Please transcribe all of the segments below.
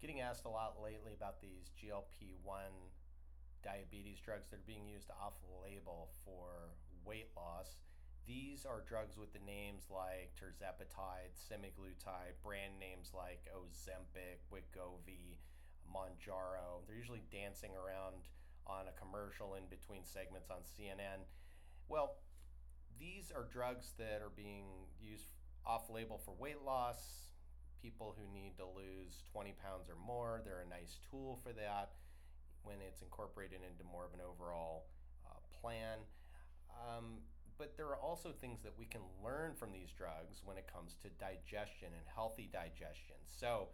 Getting asked a lot lately about these GLP-1 diabetes drugs that are being used off-label for weight loss. These are drugs with the names like Tirzepatide, Semaglutide, brand names like Ozempic, Wegovy, Mounjaro. They're usually dancing around on a commercial in between segments on CNN. Well, these are drugs that are being used off-label for weight loss. People who need to lose 20 pounds or more, they're a nice tool for that when it's incorporated into more of an overall plan. But there are also things that we can learn from these drugs when it comes to digestion and healthy digestion. So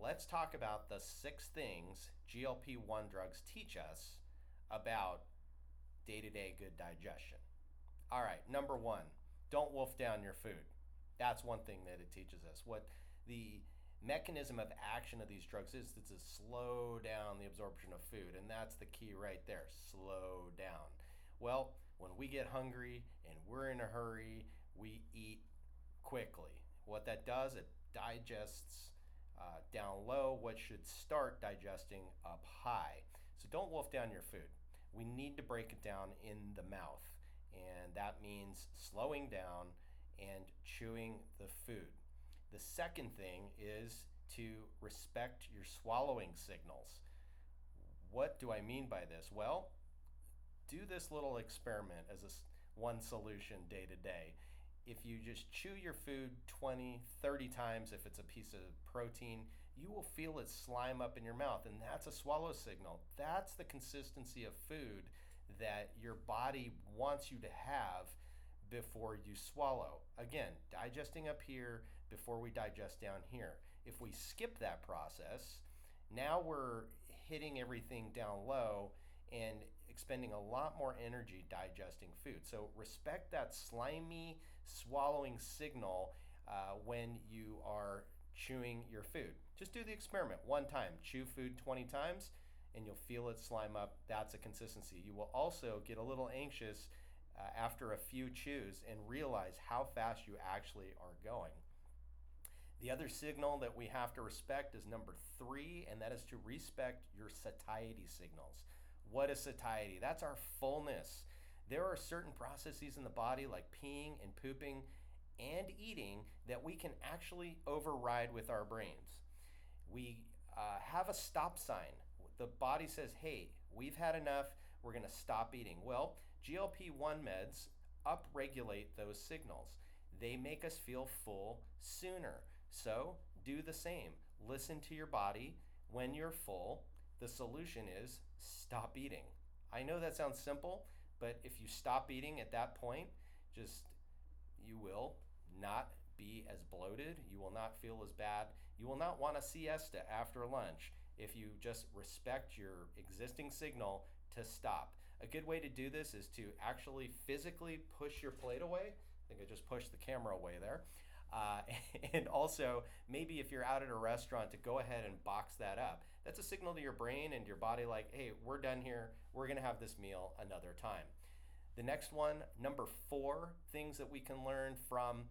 let's talk about the 6 things GLP-1 drugs teach us about day-to-day good digestion. All right, number 1, don't wolf down your food. That's one thing that it teaches us. What the mechanism of action of these drugs is to slow down the absorption of food, and that's the key right there, slow down. Well, when we get hungry and we're in a hurry, we eat quickly. What that does, it digests down low what should start digesting up high. So don't wolf down your food. We need to break it down in the mouth, and that means slowing down and chewing the food. The second thing is to respect your swallowing signals. What do I mean by this? Well, do this little experiment as one solution day to day. If you just chew your food 20, 30 times, if it's a piece of protein, you will feel it slime up in your mouth, and that's a swallow signal. That's the consistency of food that your body wants you to have before you swallow. Again, digesting up here before we digest down here. If we skip that process, now we're hitting everything down low and expending a lot more energy digesting food. So respect that slimy swallowing signal when you are chewing your food. Just do the experiment one time. Chew food 20 times and you'll feel it slime up. That's a consistency. You will also get a little anxious after a few chews and realize how fast you actually are going. The other signal that we have to respect is number 3, and that is to respect your satiety signals. What is satiety? That's our fullness. There are certain processes in the body like peeing and pooping and eating that we can actually override with our brains. We have a stop sign. The body says, hey, we've had enough, we're going to stop eating. Well, GLP-1 meds upregulate those signals. They make us feel full sooner. So do the same. Listen to your body when you're full. The solution is stop eating. I know that sounds simple, but if you stop eating at that point, you will not be as bloated. You will not feel as bad. You will not want a siesta after lunch if you just respect your existing signal to stop. A good way to do this is to actually physically push your plate away. I think I just pushed the camera away there. And also, maybe if you're out at a restaurant, to go ahead and box that up. That's a signal to your brain and your body like, hey, we're done here. We're going to have this meal another time. The next one, number 4, things that we can learn from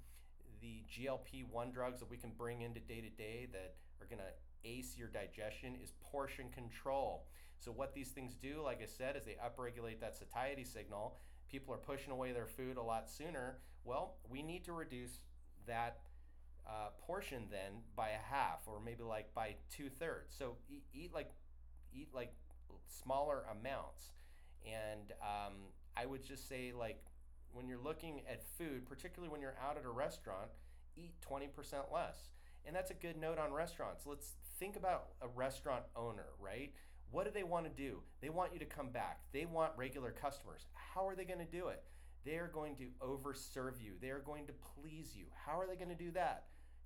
the GLP-1 drugs that we can bring into day-to-day that are going to ace your digestion is portion control. So what these things do, like I said, is they upregulate that satiety signal. People are pushing away their food a lot sooner. Well, we need to reduce that portion then by a half, or maybe like by 2/3. So eat like smaller amounts. And I would just say, like, when you're looking at food, particularly when you're out at a restaurant, eat 20% less. And that's a good note on restaurants. Let's think about a restaurant owner, right? What do they want to do? They want you to come back. They want regular customers. How are they going to do it? They are going to overserve you. They are going to please you. How are they going to do that?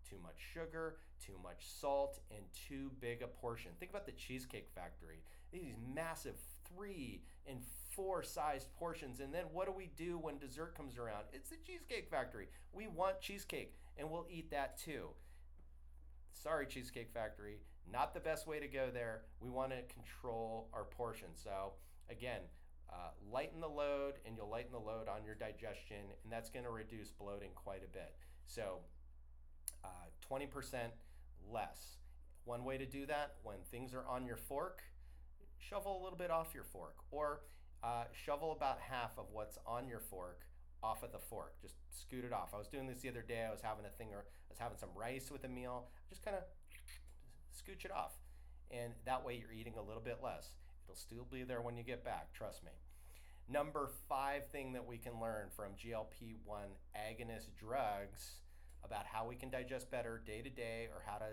Too much sugar, too much salt, and too big a portion. Think about the Cheesecake Factory. These massive 3 and 4 sized portions. And then what do we do when dessert comes around? It's the Cheesecake Factory. We want cheesecake, and we'll eat that too. Sorry, Cheesecake Factory, not the best way to go there. We want to control our portion. So again, lighten the load, and you'll lighten the load on your digestion, and that's going to reduce bloating quite a bit. So 20% less. One way to do that, when things are on your fork, shovel a little bit off your fork, or shovel about half of what's on your fork off of the fork. Just scoot it off. I was doing this the other day. I was having some rice with a meal. Just kind of scooch it off, and that way you're eating a little bit less. It'll still be there when you get back, trust me. Number 5 thing that we can learn from GLP-1 agonist drugs about how we can digest better day to day, or how to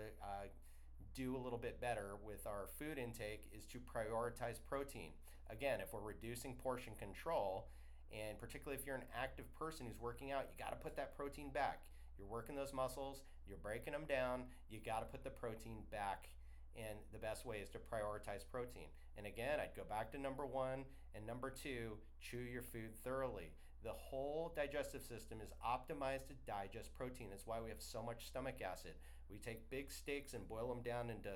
do a little bit better with our food intake, is to prioritize protein. Again, if we're reducing portion control, and particularly if you're an active person who's working out, you got to put that protein back. You're working those muscles, you're breaking them down, you got to put the protein back, and the best way is to prioritize protein. And again, I'd go back to number 1 and number 2, chew your food thoroughly. The whole digestive system is optimized to digest protein. That's why we have so much stomach acid. We take big steaks and boil them down into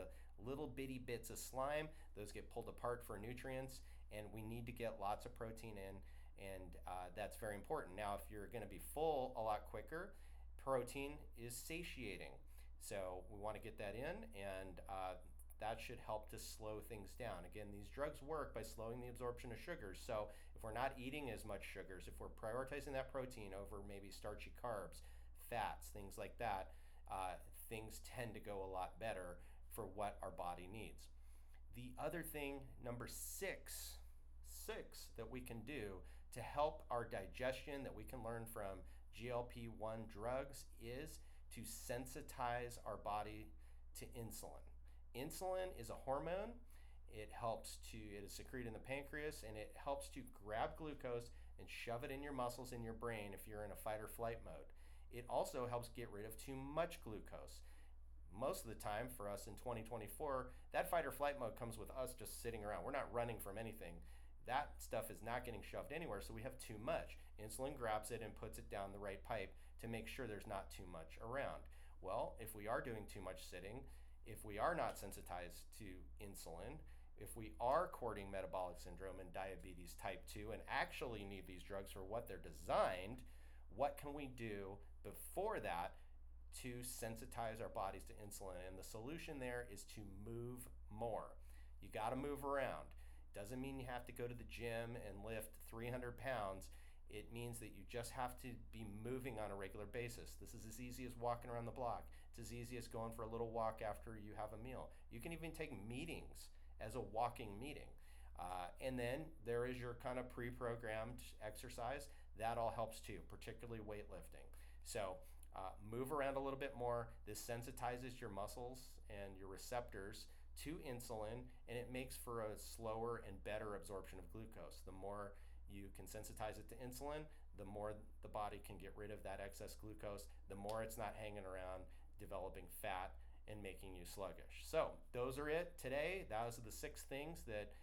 little bitty bits of slime. Those get pulled apart for nutrients, and we need to get lots of protein in, and that's very important. Now, if you're going to be full a lot quicker, protein is satiating. So we want to get that in, and that should help to slow things down. Again, these drugs work by slowing the absorption of sugars. So if we're not eating as much sugars, if we're prioritizing that protein over maybe starchy carbs, fats, things like that, things tend to go a lot better for what our body needs. The other thing, number 6 that we can do to help our digestion, that we can learn from GLP-1 drugs, is to sensitize our body to insulin. Insulin is a hormone. It is secreted in the pancreas, and it helps to grab glucose and shove it in your muscles, in your brain, if you're in a fight or flight mode. It also helps get rid of too much glucose. Most of the time for us in 2024, that fight or flight mode comes with us just sitting around. We're not running from anything. That stuff is not getting shoved anywhere, so we have too much. Insulin grabs it and puts it down the right pipe to make sure there's not too much around. Well, if we are doing too much sitting, if we are not sensitized to insulin, if we are courting metabolic syndrome and diabetes type 2 and actually need these drugs for what they're designed, what can we do before that to sensitize our bodies to insulin? And the solution there is to move more. You got to move around. Doesn't mean you have to go to the gym and lift 300 pounds. It means that you just have to be moving on a regular basis. This is as easy as walking around the block. It's as easy as going for a little walk after you have a meal. You can even take meetings as a walking meeting. And then there is your kind of pre-programmed exercise. That all helps too, particularly weightlifting. So move around a little bit more. This sensitizes your muscles and your receptors to insulin, and it makes for a slower and better absorption of glucose. The more you can sensitize it to insulin, the more the body can get rid of that excess glucose, the more it's not hanging around developing fat and making you sluggish. So those are it today. Those are the 6 things that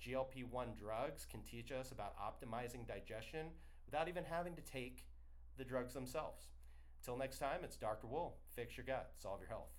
GLP-1 drugs can teach us about optimizing digestion without even having to take the drugs themselves. Until next time, it's Dr. Wool. Fix your gut, solve your health.